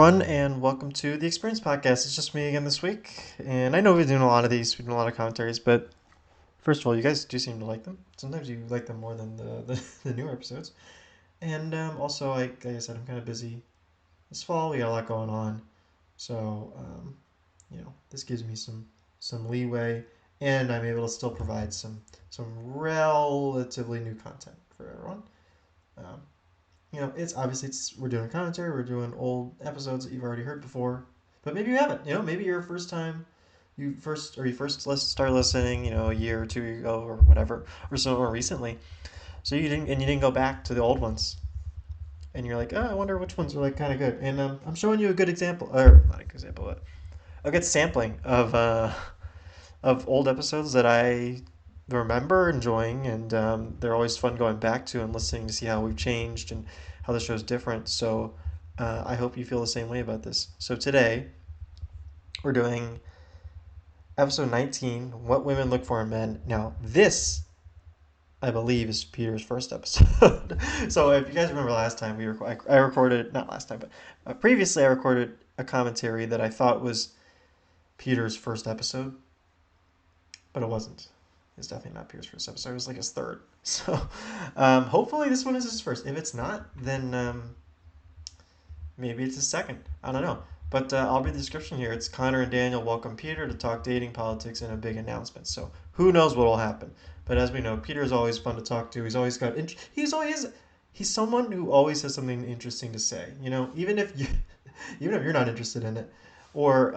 everyone, and welcome to the Experience Podcast. It's just me again this week, and I know we're doing a lot of these, we're doing a lot of commentaries, but first of all, you guys do seem to like them. Sometimes you like them more than the newer episodes. And also, like I said, I'm kind of busy this fall. We got a lot going on, so this gives me some leeway, and I'm able to still provide some relatively new content for everyone. Um, it's obviously we're doing commentary, we're doing old episodes that you've already heard before, but maybe you haven't. Maybe your first time, you first start listening, a year or two ago or whatever, or so more recently. So you didn't go back to the old ones, and you're like, oh, I wonder which ones are like kind of good. And I'm showing you a good example, or not a good example, but a good sampling of old episodes that I remember enjoying, and they're always fun going back to and listening to see how we've changed and how the show's different. So I hope you feel the same way about this. So today we're doing episode 19, What Women Look For in Men. Now this, I believe, is Peter's first episode. So if you guys remember last time, I recorded, not last time, but previously I recorded a commentary that I thought was Peter's first episode, but it wasn't. It's definitely not Peter's first episode. It was like his third. So hopefully this one is his first. If it's not, then maybe it's his second. I don't know. But I'll read the description here. It's Connor and Daniel welcome Peter to talk dating, politics, and a big announcement. So who knows what will happen. But as we know, Peter is always fun to talk to. He's someone who always has something interesting to say. Even if you're not interested in it, or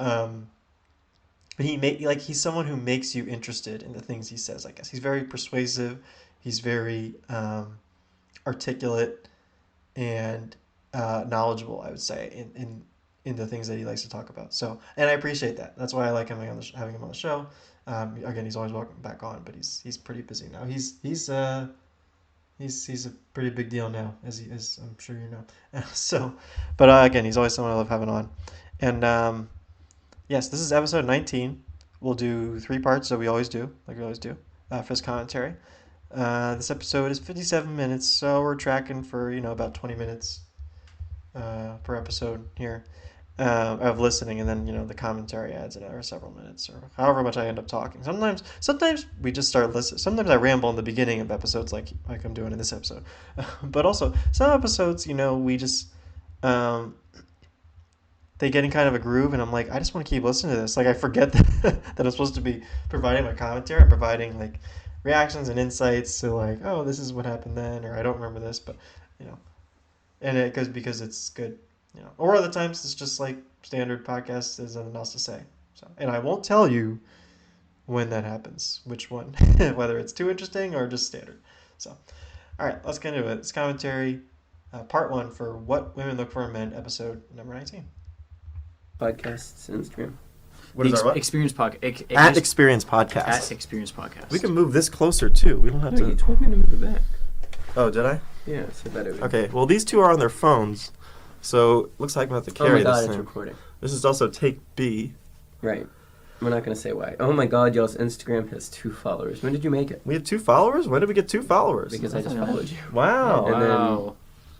he's someone who makes you interested in the things he says. I guess he's very persuasive. He's very articulate and knowledgeable, I would say, in the things that he likes to talk about. So, and I appreciate that. That's why I like having him on the show. Again, he's always welcome back on, but he's pretty busy now. He's a pretty big deal now, as I'm sure you know. So, but again, he's always someone I love having on. And yes, this is episode 19. We'll do 3 parts, so we always do, for this commentary. This episode is 57 minutes, so we're tracking for about 20 minutes per episode here of listening, and then the commentary adds another several minutes, or however much I end up talking. Sometimes we just start listening. Sometimes I ramble in the beginning of episodes, like I'm doing in this episode. But also some episodes, we just they get in kind of a groove, and I'm like, I just want to keep listening to this. Like I forget that I'm supposed to be providing my commentary. I'm providing like reactions and insights to like, oh, this is what happened then, or I don't remember this, but and it goes because it's good. Or other times it's just like standard podcast. There's nothing else to say. So, and I won't tell you when that happens, which one, whether it's too interesting or just standard. So, all right, let's get into it. It's commentary, part 1 for What Women Look For in Men, episode number 19. Podcasts, Instagram. What is our what? Experience podcast. At Experience Podcast. At Experience Podcast. We can move this closer too. We don't have to. You told me to move it back. Oh, did I? Yeah, so that it would. Okay. Well, these two are on their phones, so looks like I'm going to have to carry oh my God, this it's thing. recording. This is also take B. Right. We're not going to say why. Oh my God, y'all's Instagram has 2 followers. When did you make it? We have 2 followers. When did we get 2 followers? Because I just followed you. Wow. And then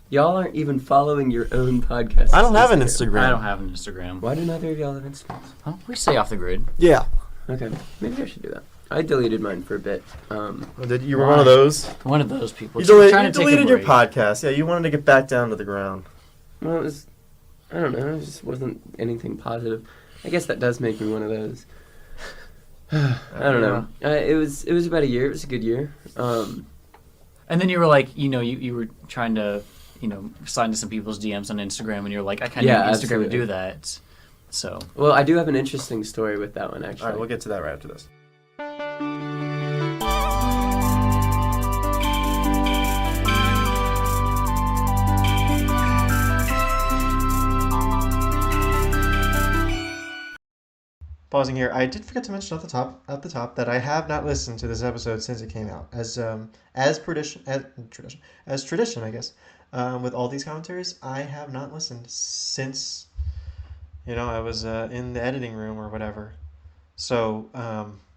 y'all aren't even following your own podcast. I don't have an Instagram. I don't have an Instagram. Why do neither of y'all have Instagrams? Well, we stay off the grid. Yeah. Okay, maybe I should do that. I deleted mine for a bit. You were one of those. One of those people. You, Trying to take a deleted your break. podcast. Yeah, you wanted to get back down to the ground. Well, it was, I don't know, it just wasn't anything positive. I guess that does make me one of those. I don't know. It was about a year. It was a good year. And then you were like, you were trying to, slide into some people's DMs on Instagram, and you're like, I kind of need Instagram absolutely. to do that. So. Well, I do have an interesting story with that one, actually. All right, we'll get to that right after this. Pausing here, I did forget to mention at the top that I have not listened to this episode since it came out. As tradition, I guess. With all these commentaries, I have not listened since I was in the editing room or whatever. So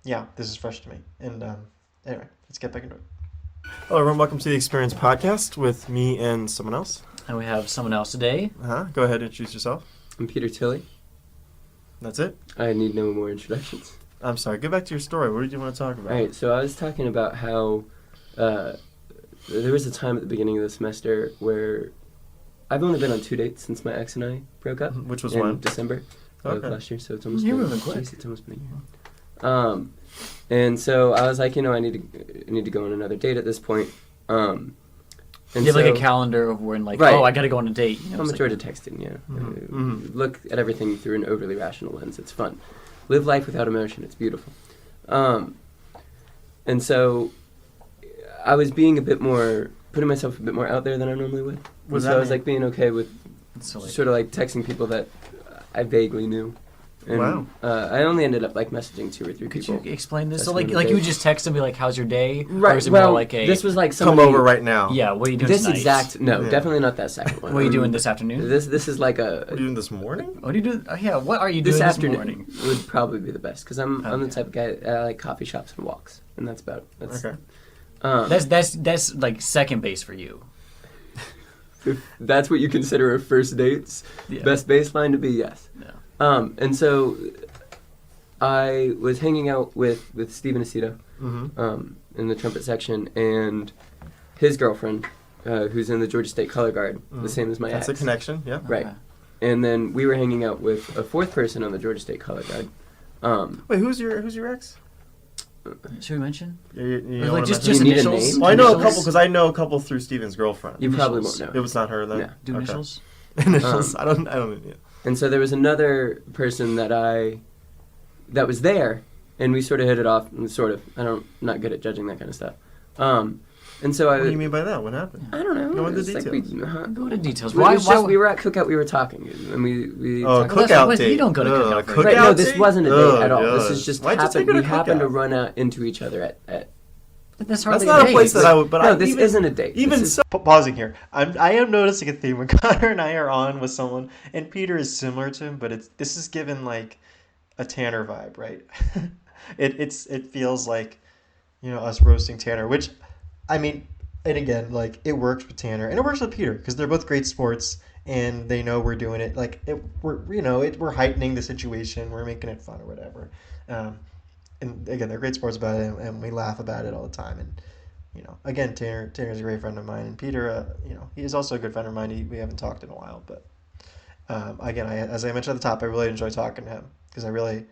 yeah, this is fresh to me. And anyway, let's get back into it. Hello, everyone. Welcome to the Experience Podcast with me and someone else. And we have someone else today. Go ahead and introduce yourself. I'm Peter Tilley. That's it? I need no more introductions. I'm sorry. Get back to your story. What did you want to talk about? All right, so I was talking about how there was a time at the beginning of the semester where I've only been on 2 dates since my ex and I broke up. Which was in when? December of Okay. last year, so it's almost You're been, moving quick. geez, it's almost been a year. And so I was like, I need to go on another date at this point. And You have so, like a calendar of when like, Right. oh, I got to go on a date. You know, I'm it's a Georgia like, texting, yeah. Mhm. Look at everything through an overly rational lens. It's fun. Live life without emotion. It's beautiful. And so I was being putting myself a bit more out there than I normally would. What does So that I was mean? like being okay with so, like, sort of like texting people that I vaguely knew. And, Wow. I only ended up like messaging 2 or 3 could people. you explain this? That's So like one like of you the would just text and be like, "How's your day?" Or Right. is it Well, more like a this was like Come somebody, over right now. yeah? What are you doing This tonight? exact no, Yeah. definitely not that second one. What are you doing this afternoon? This is like What are you a doing this morning? What are you doing? Yeah, what are you doing this this afternoon morning? would probably be the best because I'm the Okay. type of guy I like coffee shops and walks, and that's about it. That's, Okay. That's like second base for you. That's what you consider a first date's Yeah. best baseline to be, yes. No. And so I was hanging out with Steven Aceto Mm-hmm. in the trumpet section, and his girlfriend, who's in the Georgia State Color Guard, the same as my That's a ex. connection, yeah. Right. Okay. And then we were hanging out with a 4th person on the Georgia State Color Guard. Wait, who's your ex? Should we mention? You Or, don't like wanna just mention- You need a initials? name? Well, I know a Initials? couple because I know a couple through Steven's girlfriend. You probably Initials. won't know. It was not her then. No. Do Okay. initials? Initials. I don't. Yeah. And so there was another person that was there, and we sort of hit it off. Sort of. Not good at judging that kind of stuff. And so What do you mean by that? What happened? I don't know. Go into it's like details. Go into details. we, Why? it was just, we were at cookout. We were talking, and we. Oh, talked- Well, that's- cookout you date. don't go to cookout for Right, no, cookout this date? wasn't a date at all. This yeah. is just Why'd you happened. take her We to happened to cookout? run out into each other at. That's That's hardly not a date. place that I would. But no, I this even, isn't a date. Even This is- so. Pausing here. I am noticing a theme when Connor and I are on with someone, and Peter is similar to him, but this is given like a Tanner vibe, right? it feels like, us roasting Tanner, which, I mean, and again, like it works with Tanner and it works with Peter because they're both great sports and they know we're doing it. Like we're heightening the situation, we're making it fun or whatever. And again, they're great sports about it, and we laugh about it all the time. And again, Tanner's a great friend of mine, and Peter, he is also a good friend of mine. We haven't talked in a while, but again, as I mentioned at the top, I really enjoy talking to him because I really,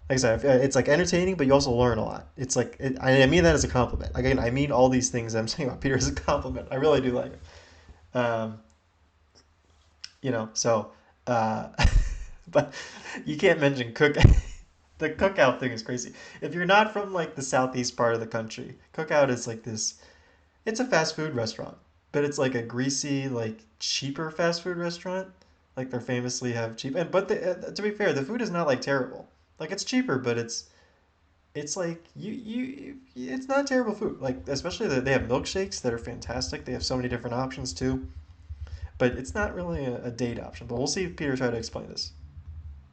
like I said, it's like entertaining, but you also learn a lot. It's like I mean that as a compliment. Again, I mean all these things I'm saying about Peter as a compliment. I really do like it. So, but you can't mention the cookout thing is crazy. If you're not from like the southeast part of the country, cookout is like this. It's a fast food restaurant, but it's like a greasy, like cheaper fast food restaurant. Like they famously have cheap, to be fair, the food is not like terrible. Like it's cheaper, but it's like it's not terrible food. Like especially they have milkshakes that are fantastic. They have so many different options too, but it's not really a date option. But we'll see if Peter try to explain this.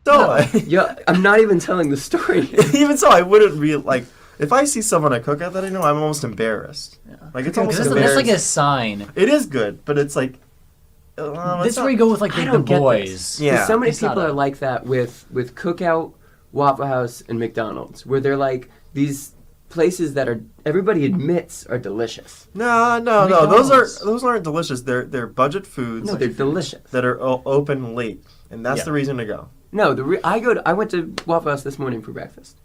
So Yeah, I'm not even telling the story. even so, I wouldn't be like if I see someone at cookout that I know, I'm almost embarrassed. Yeah. Like it's Okay, almost 'cause embarrassing. that's like a sign. It is good, but it's like. This is where you go with like I the don't get boys. this. Yeah. So many It's not people a- are like that with Cookout, Waffle House, and McDonald's, where they're like these places that are everybody admits are delicious. No. McDonald's. Those aren't delicious. They're budget foods. No, they're delicious. that are open late, and that's Yeah. the reason to go. No, I went to Waffle House this morning for breakfast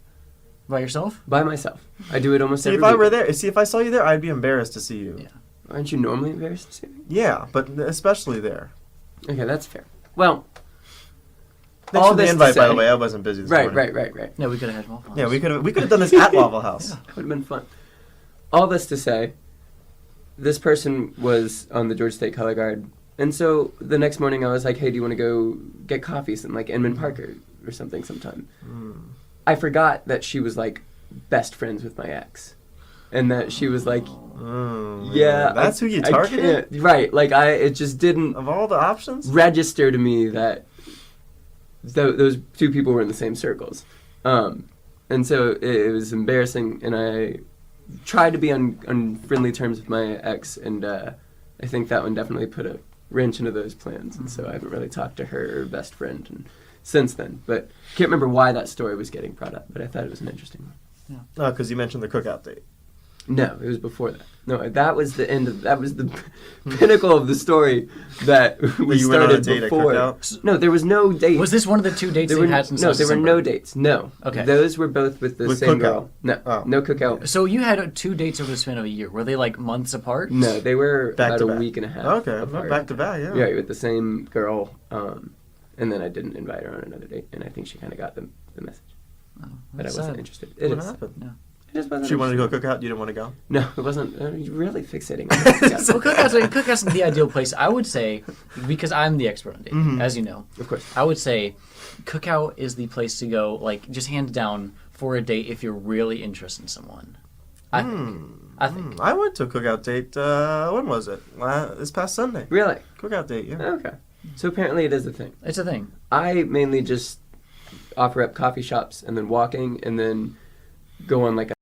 By yourself? by myself. I do it almost See, every if I were week. there, if I saw you there, I'd be embarrassed to see you. Yeah. Aren't you normally embarrassed to see me? Yeah, but especially there. Okay, that's fair. Well, Thanks all for the this to invite, by say- the way. I wasn't busy this morning. Right. Yeah, we could have had Waffle House. Yeah, we could have done this at Waffle House. That would have been fun. All this to say, this person was on the Georgia State Color Guard, and so the next morning I was like, "Hey, do you want to go get coffee in like Inman Park or something sometime?" I forgot that she was like best friends with my ex, and that she was like, "Yeah, that's who you I targeted. can't-" Right? Like it just didn't Of all the options. register to me that those two people were in the same circles. And so it was embarrassing, and I tried to be on friendly terms with my ex, and I think that one definitely put wrench into those plans, and so I haven't really talked to her best friend since then. But can't remember why that story was getting brought up, but I thought it was an interesting one. No, because you mentioned the cookout date. No, it was before that. No, that was the end of. That was the pinnacle of the story that we You went on a started date at before. cookout? No, there was no date. Was this one of the 2 dates There that were you had since no. last There were December? no dates. No. Okay. Those were both with the With same cookout? girl. No. Oh. No cookout. So you had 2 dates over the span of a year. Were they like months apart? No, they were Back about to a back. week and a half. Okay, apart. back to back, yeah. Yeah, with the same girl. And then I didn't invite her on another date, and I think she kind of got the message. But I that's wasn't sad. interested. It What is. happened? Yeah. It just wasn't She wanted to interested. go cookout. You didn't want to go. No, it wasn't. You're really fixating on that. Well, Cookhouse is the ideal place, I would say, because I'm the expert on dating, Mhm. as you know. Of course. I would say Cookout is the place to go, like, just hands down for a date if you're really interested in someone. I think. I went to a cookout date. When was it? This past Sunday. Really? Cookout date, yeah. Okay. So apparently it is a thing. It's a thing. I mainly just offer up coffee shops and then walking and then go on like a.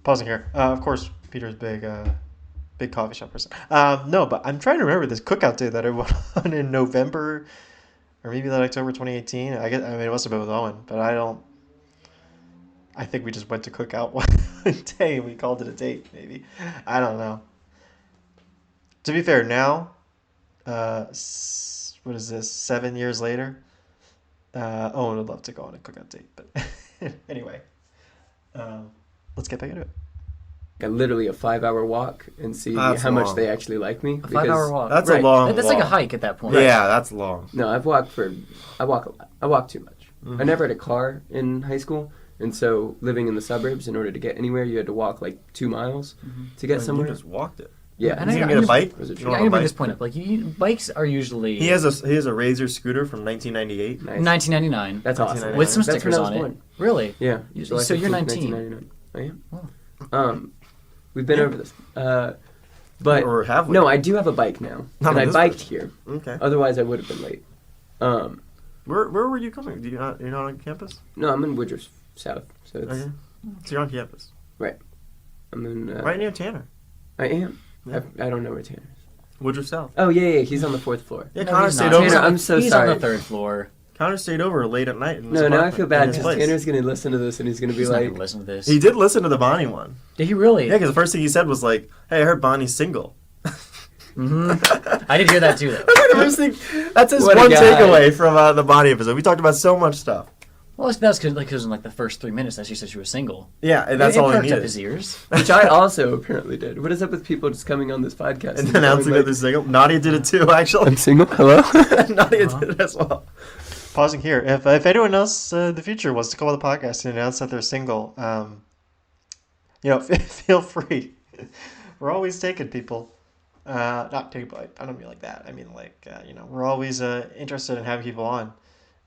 Pausing here. Of course, Peter's big coffee shop person. No, but I'm trying to remember this cookout day that I went on in November, or maybe that October 2018. I mean, it must have been with Owen, but I don't. I think we just went to cookout one day and we called it a date. Maybe I don't know. To be fair, now, what is this? 7 years later, Owen would love to go on a cookout date, but anyway, let's get back into it. Literally a 5-hour walk and see That's how much long. they actually like me. A 5-hour walk. That's Right. a long That's like a walk. hike at that point. Yeah, that's long. No, I walk a lot. I walk too much. Mm-hmm. I never had a car in high school, and so living in the suburbs, in order to get anywhere, you had to walk like 2 miles to get You somewhere. just walked it. Yeah, And You I- can I get a just- bike. Was it You true? Yeah, want I a can bring bike? this point up. Like, bikes are usually He has a Razor scooter from 1998. nice. 1999 That's awesome. with some That's when stickers I was on born. it. Really? Yeah. So you're 19. 1999. I am. Oh. We've been over this. But Or have we? no, I do have a bike now, Not and I this biked version. here. Okay. Otherwise, I would have been late. Where were you coming? You're not on campus? No, I'm in Woodruff South, so it's Okay. So you're on campus. I'm in. Right near Tanner. I am. Yeah. I don't know where Tanner is. Woodruff South. Oh yeah, he's on the 4th floor. Yeah, No, Connor he's stayed not. over. Tanner, I'm so He's sorry. on the 3rd floor. Connor stayed over late at night. In No, his now I apartment, feel in bad his because place. Tanner's gonna listen to this and he's gonna be He's not like, gonna listen to this. He did listen to the Bonnie one. Did he really? Yeah, because the first thing he said was like, "Hey, I heard Bonnie's single." I did hear that too, though. That's like the first thing. That's his What a one guy. takeaway from the Bonnie episode. We talked about so much stuff. Well, that's because in like the first 3 minutes that she said she was single. Yeah, and that's it all he perked up needed. his ears. which I also apparently did. What is up with people just coming on this podcast And announcing that they're single. Nadia did it too, actually. I'm single. Hello. Nadia did it as well. Pausing here. If anyone else in the future wants to call the podcast and announce that they're single, feel free. We're always taking people. Not taking, I don't mean like that. I mean like, we're always interested in having people on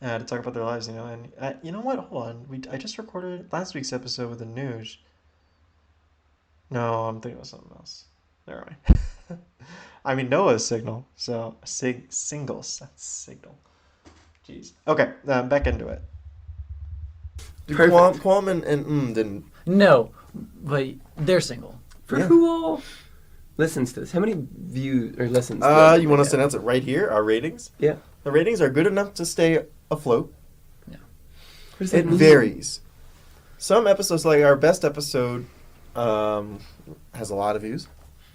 to talk about their lives, And you know what? Hold on. I just recorded last week's episode with the news. No, I'm thinking of something else. Never mind. I mean, Noah's signal. So, singles. That's signal. Jeez. Okay, back into it. Perfect. Quam and didn't. No, but they're single. For Yeah. who all listens to this? How many views or listens? You want us to announce it right here? Our ratings? Yeah. The ratings are good enough to stay afloat. What does that It mean? varies. Some episodes, like our best episode, has a lot of views.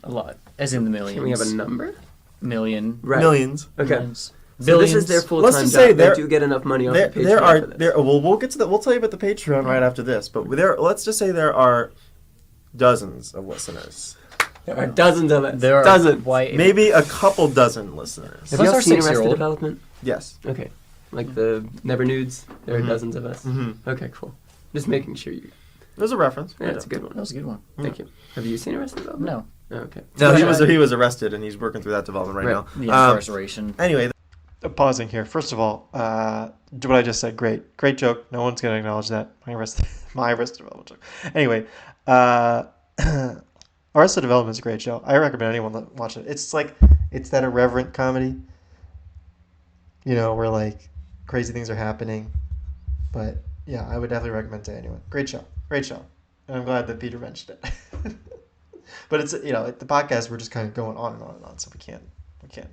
A lot. As in the millions. Can we have a number? Million. Right. Millions. Okay. Millions. So this is their Billions. full Let's time just job. say They there- do get enough money off the Patreon There are for this. we'll get to that. We'll tell you about the Patreon right after this. But let's just say there are dozens of listeners. There are dozens of it. There are dozens. Why? Maybe a couple dozen listeners. Have Plus y'all our seen Arrested 6-year-old. Development? Yes. Okay. Like the Never Nudes? There are Mhm. dozens of us. Mm-hmm. Okay, cool. Just making sure you. There's a reference. Yeah, that's a good That one. was a good one. Thank you. Have you seen Arrested Development? No. Oh, okay. No, Yeah. he was arrested and he's working through that development right, Right. now. The incarceration. Anyway, Pausing here. First of all, what I just said, great joke. No one's gonna acknowledge that. My Arrested Development joke. Anyway, Arrested Development is a great show. I recommend anyone watch it. It's that irreverent comedy, where like crazy things are happening. But yeah, I would definitely recommend to anyone. Great show, and I'm glad that Peter mentioned it. But it's the podcast we're just kind of going on and on and on, so we can't We can't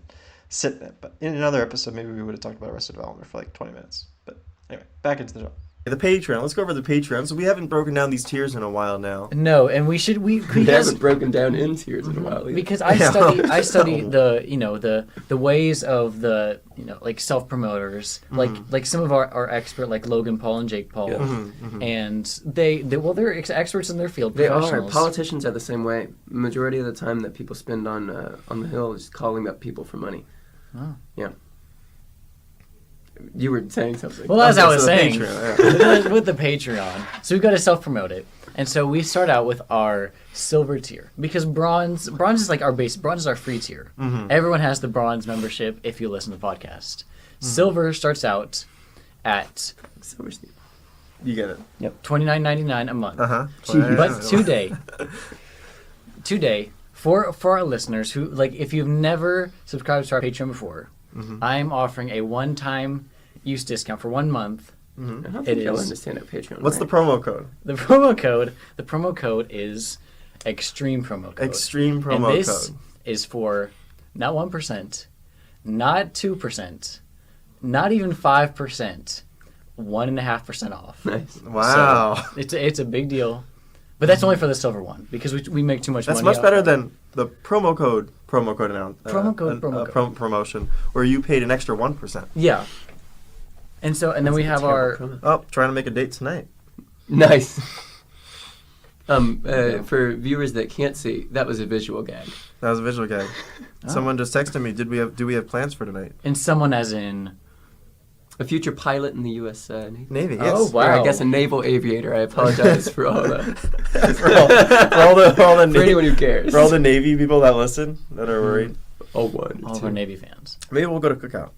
sit in it. But in another episode, maybe we would have talked about Arrested Development for like 20 minutes. But anyway, back into the show. The Patreon. Let's go over the Patreon. So we haven't broken down these tiers in a while now. No, and we should We haven't broken down in tiers in a while either. because I study the ways of the like self promoters, like some of our expert like Logan Paul and Jake Paul, Yeah. and they're experts in their field. They are. Professionals. Politicians are the same way. Majority of the time that people spend on the Hill is calling up people for money. Oh. Yeah. You were saying something. Well, as I was so the saying, Patreon, with the Patreon, so we've got to self-promote it, and so we start out with our silver tier because bronze is like our base. Bronze is our free tier. Everyone has the bronze membership if you listen to the podcast. Silver starts out at Silver Steel. You get it. $29.99 a month. Uh-huh. But today, for our listeners who like, if you've never subscribed to our Patreon before, I'm offering a one-time use discount for 1 month. I don't It think you'll is. understand at Patreon. What's the right? promo code? The promo code is Extreme promo code. Extreme And promo this code. is for not 1%, not 2%, not even 5%, 1.5% off. Nice. Wow. So it's a big deal. But that's only for the silver one because we make too much That's money. much better than the promo code promotion where you paid an extra 1%. Yeah. And then we have our Promo. Oh, trying to make a date tonight. Nice. For viewers that can't see, that was a visual gag. That was a visual gag. Someone just texted me, do we have plans for tonight? and someone as in A future pilot in the U.S. Navy. Navy, yes. Oh, wow. Or I guess a naval aviator. I apologize for all that. for all the For anyone who cares. for all the Navy people that listen that are worried. Oh, one. all of our Navy fans. Maybe we'll go to Cookout.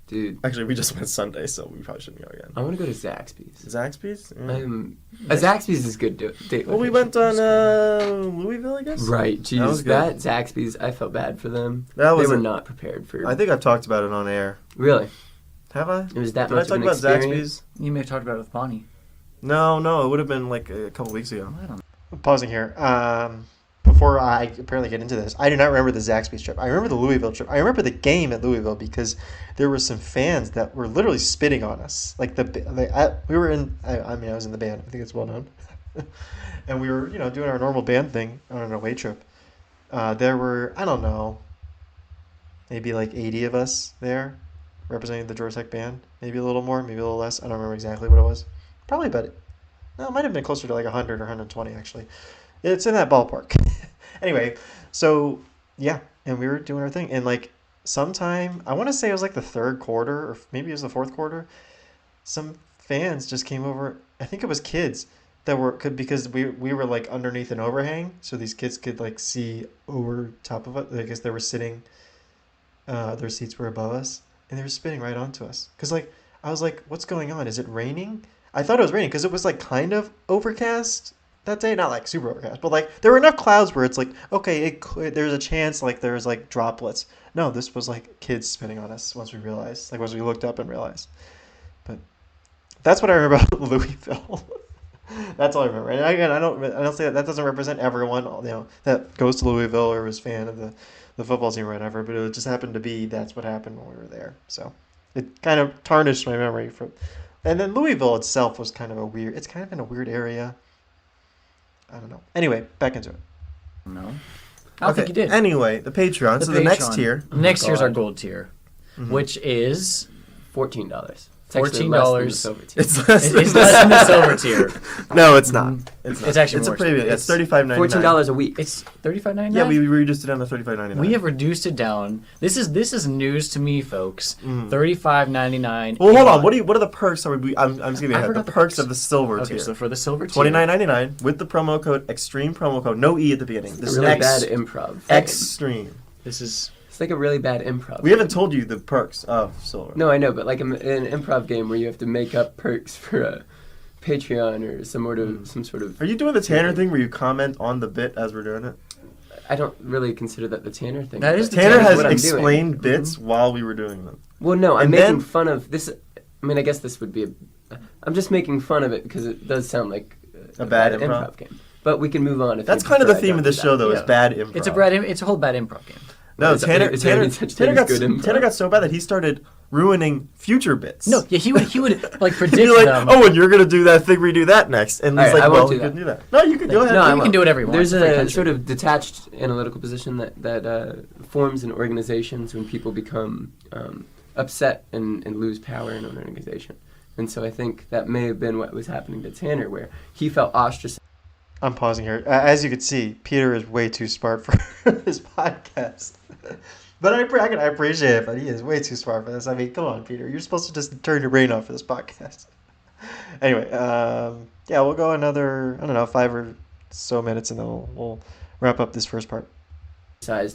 Dude, Actually, we just went Sunday, so we probably shouldn't go again. I want to go to Zaxby's. Zaxby's? Yeah. Zaxby's is good date. Well, we location. went on Louisville, I guess. Right, That was jeez, good. that Zaxby's, I felt bad for them. That was they were a- not prepared for. I think I've talked about it on air. Really, Have I? it was that Did I much talk of an about experience. Zaxby's? You may have talked about it with Bonnie. No, it would have been like a couple weeks ago. I don't know. Pausing here. Before I apparently get into this, I do not remember the Zaxby's trip. I remember the Louisville trip. I remember the game at Louisville because there were some fans that were literally spitting on us. Like we were in. I was in the band. I think it's well known. And we were, doing our normal band thing on an away trip. There were, I don't know, maybe like 80 of us there, representing the Georgia Tech band. Maybe a little more, maybe a little less. I don't remember exactly what it was. Probably about it. No, it might have been closer to like 100 or 120 actually. It's in that ballpark. Anyway, so yeah, and we were doing our thing, and like sometime I want to say it was like the third quarter, or maybe it was the fourth quarter. Some fans just came over. I think it was kids that because we were like underneath an overhang, so these kids could like see over top of us. I guess they were sitting. Their seats were above us, and they were spitting right onto us. Cause like I was like, "What's going on? Is it raining?" I thought it was raining because it was like kind of overcast that day, not like super overcast, but like there were enough clouds where it's like, okay, there's a chance like there's like droplets. No, this was like kids spitting on us once we looked up and realized. But that's what I remember about Louisville. That's all I remember. And again, I don't say that doesn't represent everyone, that goes to Louisville or was a fan of the football team or whatever, but it just happened to be that's what happened when we were there. So it kind of tarnished my memory and then Louisville itself was kind of it's kind of in a weird area. I don't know. Anyway, back into it. No. I don't think you did. Anyway, the Patreon. So the next Patreon. tier. The next tier is our God. gold tier, which is $14. $14. It's less than the silver tier. It's less. it's less than the silver tier. No, it's not. It's not. It's actually it's more a premium. It's expensive. $35.99. $14 a week. It's $35.99. Yeah, we reduced it down to $35.99. We have reduced it down. This is news to me, folks. $35.99. Well, hold on. What are the perks? I'm just giving you I a head. forgot The the perks perks. of the silver Okay, tier. so for the silver tier, $29.99 with the promo code Extreme promo code. No E at the beginning. It's This a really is bad improv. Extreme. this is It's like a really bad improv. We haven't told you the perks of silver. No, I know, but like an improv game where you have to make up perks for a Patreon or some sort of. Are you doing the Tanner thing where you comment on the bit as we're doing it? I don't really consider that the Tanner thing. That but is the Tanner that's has what I'm explained doing. bits while we were doing them. Well, no, I'm And making then- fun of this. I mean, I guess this would be I'm just making fun of it because it does sound like A bad improv. game. But we can move on. If That's you kind of the prefer. I theme don't of this do show, that. though, Yeah. is bad improv. it's a whole bad improv game. No, Is there any such thing as good improv? Tanner got so bad that he started ruining future bits. No, yeah, he would like He'd predict be like, them. oh, and you're gonna do that thing where you do that next, and he's Alright, I like, won't well, do you that. can do that. No, you can go ahead. No, I you won't. can do whatever you want. There's It's free a country. sort of detached analytical position that forms in organizations when people become upset and lose power in an organization. And so I think that may have been what was happening to Tanner, where he felt ostracized. I'm pausing here. As you can see, Peter is way too smart for this podcast. But I appreciate it, but he is way too smart for this. I mean, come on, Peter. You're supposed to just turn your brain off for this podcast. Anyway, yeah, we'll go another, I don't know, 5 or so minutes, and then we'll wrap up this first part.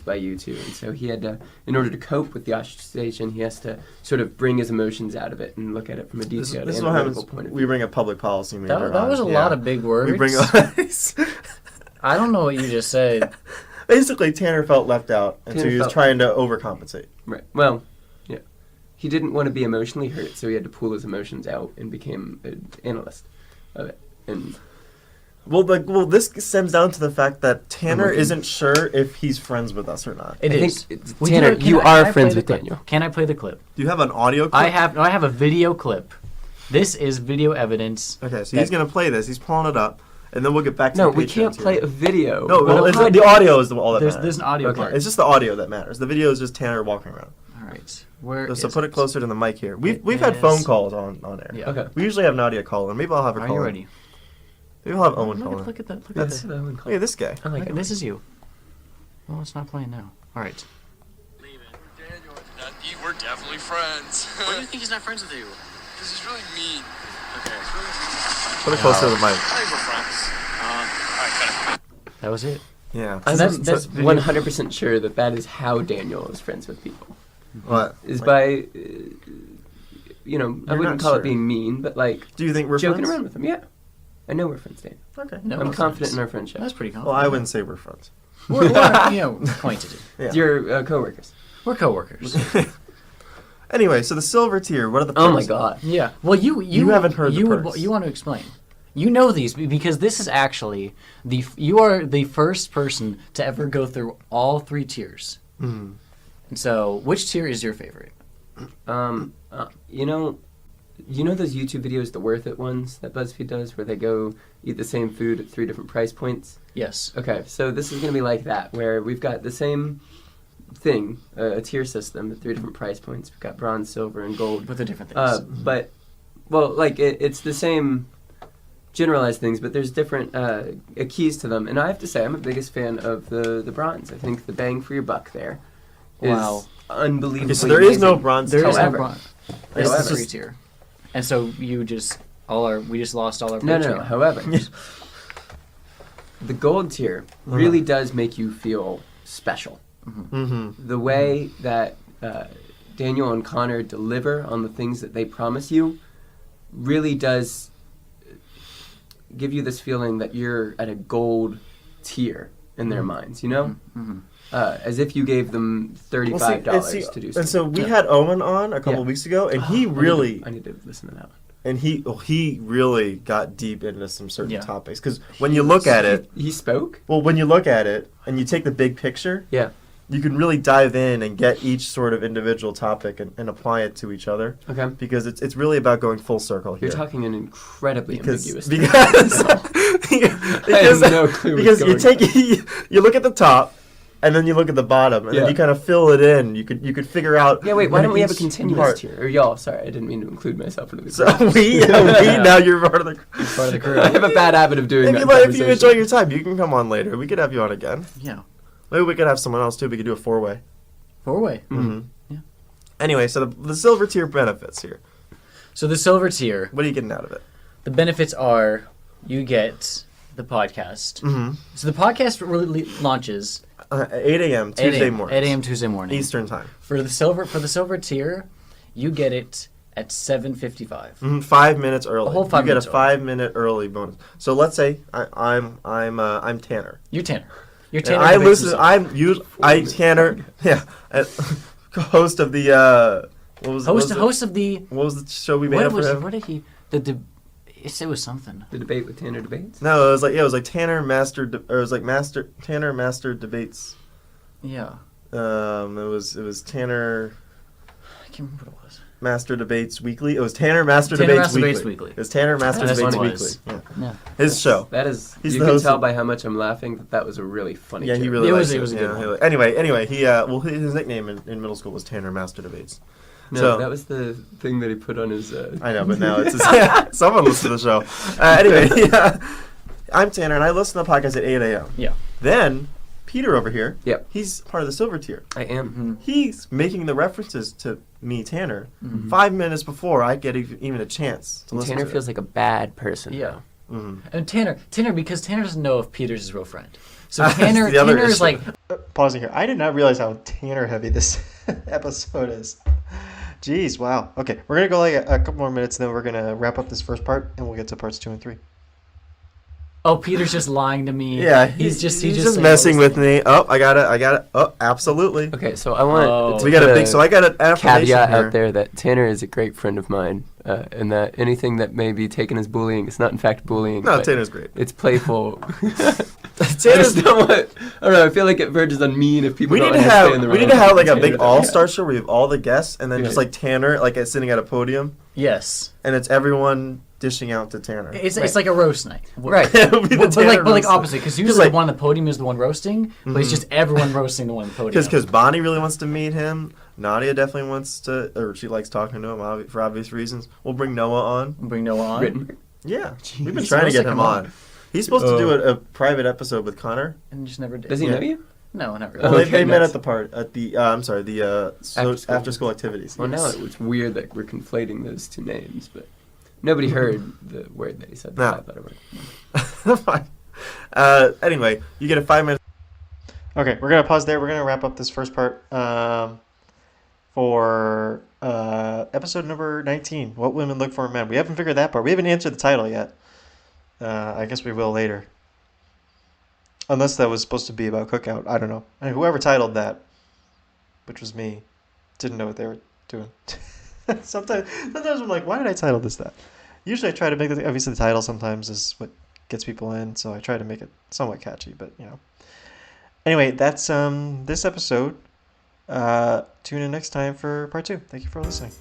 By you two, and so he had to, in order to cope with the ostracization, he has to sort of bring his emotions out of it and look at it from a This detailed is what happens. analytical point of We view. bring a public policy major. That was a on. lot Yeah. of big words. We bring. I don't know what you just said. Basically, Tanner felt left out, and so Tanner he was felt- trying to overcompensate. Right. Well, yeah. He didn't want to be emotionally hurt, so he had to pull his emotions out and became an analyst of it. And Well, this stems down to the fact that Tanner looking. isn't sure if he's friends with us or not. It I is. think it's- Well, Tanner, can you I are play friends the with clip? Daniel. Can I play the clip? Do you have an audio clip? I have a video clip. This is video evidence. Okay, so he's going to play this. He's pulling it up, and then we'll get back to No, the we Patreon can't tier. play a video. No, Well, well, the audio is all that There's matters. an audio Okay. part. It's just the audio that matters. The video is just Tanner walking around. All right. Where So is put it closer to the mic here. We've It had is- phone calls on air. Yeah. Okay. We usually have an audio call, and maybe I'll have a Are call. you in. ready? Maybe I'll have Owen Look call. at, in. look at that. Look at That's that. the Owen call. Look at this guy. I like Look, it. this is you. Well, it's not playing now. All right. Daniel, we're definitely friends. Why do you think he's not friends with you? Because he's really mean. Okay. He's really mean. Put it closer to the mic. I think we're friends. Alright, cut it. That was it. Yeah. I'm that's video- 100% sure that is how Daniel is friends with people. What? Is Like, by, you know, I You're wouldn't not call sure. it being mean, but like Do you think we're joking friends? around with him. Yeah. I know we're friends, Daniel. Okay. No, I'm we're confident friends. in our friendship. That's pretty Well, confident. I wouldn't say we're friends. We're you know, pointed. Yeah. Your coworkers. We're coworkers. Anyway, so the silver tier. What are the? Oh my perks? god. Yeah. Well, you haven't heard the you perks. you want to explain. You know these because this is actually you are the first person to ever go through all 3 tiers. Mhm. And so, which tier is your favorite? You know those YouTube videos, the worth it ones that BuzzFeed does, where they go eat the same food at 3 different price points? Yes. Okay, so this is going to be like that, where we've got the same thing, a tier system at 3 different price points. We've got bronze, silver, and gold. With the different things. But, well, like, it's the same generalized things, but there's different keys to them. And I have to say, I'm a biggest fan of the bronze. I think the bang for your buck there is Wow. unbelievably Okay, so there is no amazing. bronze. There is no however- bronze. It's It's just- 3 tier. And so we just lost all our No, Patreon. no. However, the gold tier really does make you feel special. Mm-hmm. The way that Daniel and Connor deliver on the things that they promise you really does give you this feeling that you're at a gold tier in their minds, you know? Mhm. As if you gave them $35 to do something. And so we Yeah. had Owen on a couple Yeah. weeks ago, and Oh, he really I need to listen to that one. and he really got deep into some certain Yeah. topics. Because when you look at it, He spoke? when you look at it and you take the big picture, Yeah. you can really dive in and get each sort of individual topic and apply it to each other. Okay. Because it's really about going full circle here. You're talking an incredibly because ambiguous because because, no clue what's because you going take you look at the top and then you look at the bottom and Yeah. then you kind of fill it in. You could figure out. Yeah, wait, why don't we have a each continuous part. tier? Or y'all, sorry, I didn't mean to include myself into the So group. we now you're part of the. Part of the crew. I have a bad habit of doing If that. you, like, if you conversation. enjoy your time, you can come on later. We could have you on again. Yeah. Maybe we could have someone else too. We could do a 4-way. 4-way. Mm-hmm. Yeah. Anyway, so the silver tier benefits here. So the silver tier, What are you getting out of it? the benefits are you get the podcast. Mm-hmm. So the podcast really launches 8 a.m. Tuesday morning. 8 a.m. Tuesday morning. Eastern time. For the silver tier, you get it at 7:55. 5 minutes early. A whole 5 you get minutes a early. 5-minute early bonus. So let's say I'm Tanner. You're Tanner. You're And Tanner. I Debates listen. himself. I Tanner. Yeah, host of the host of the what was the show we made up for him? what did he it was something. The debate with Tanner debates? No, it was like Tanner Master. Or it was like Tanner Master Debates. Yeah. It was Tanner I can't remember what it was. Master Debates Weekly. It was Tanner Master Tanner Debates Master Weekly. Debates Weekly. It was Tanner Master That's Debates what it Weekly. was. Yeah. Yeah. His show. That is, He's you the can host tell of- by how much I'm laughing that was a really funny Yeah, he joke. really It liked was- it was a good one. Anyway, he his nickname in middle school was Tanner Master Debates. No, So- that was the thing that he put on his. I know, but now it's someone listens to the show. Anyway, I'm Tanner, and I listen to the podcast at 8 a.m. Yeah. Then Peter over here, Yep. he's part of the silver tier. I am. He's making the references to me, Tanner, Mm-hmm. 5 minutes before I get even a chance to listen Tanner to feels like a bad person. Yeah. Mm-hmm. And Tanner, because Tanner doesn't know if Peter's his real friend. So That's Tanner the other is issue. like, Pausing here. I did not realize how Tanner heavy this episode is. Jeez, wow. Okay, we're gonna go like a couple more minutes, then we're gonna wrap up this first part, and we'll get to parts 2 and 3. oh, Peter's just lying to me. Yeah, he's just just saying messing all these with me. Oh, I got it. Oh, absolutely. Okay, so I want Oh. to We got put a big. So I got an affirmation caveat here. out there that Tanner is a great friend of mine, and that anything that may be taken as bullying is not in fact bullying. No, but Tanner's great. It's playful. Tanner's. I don't know. I feel like it verges on mean if people We don't need to understand the have like a relationship big with all Tanner. star show where we have all the guests and then Yeah. just like Tanner like sitting at a podium Yes. and it's everyone dishing out to Tanner. It's like a roast night. Right. It would be the But Tanner like roast. opposite, because usually like- the one on the podium is the one roasting, but it's just everyone roasting the one on the podium. Because Bonnie really wants to meet him. Nadia definitely wants to, or she likes talking to him for obvious reasons. We'll bring Noah on. Bring Noah on. Written. Yeah, we've been Jeez. trying to Sounds get like him a on. mom. He's supposed to do a private episode with Connor. And just never did. Does he Yeah. know you? No, not really. Well, Okay, they met nice. at the after school activities. Well, now it's weird that we're conflating those two names, but nobody heard the word that he said. The No. 5-letter word. Fine. Anyway, you get a 5 minute. Okay, we're gonna pause there. We're gonna wrap up this first part for episode number 19. What women look for in men. We haven't figured that part. We haven't answered the title yet. I guess we will later. Unless that was supposed to be about cookout. I don't know. And whoever titled that, which was me, didn't know what they were doing. sometimes I'm like, why did I title this that? Usually I try to make the obviously the title sometimes is what gets people in, so I try to make it somewhat catchy, but you know. Anyway, that's this episode. Tune in next time for part 2. Thank you for listening.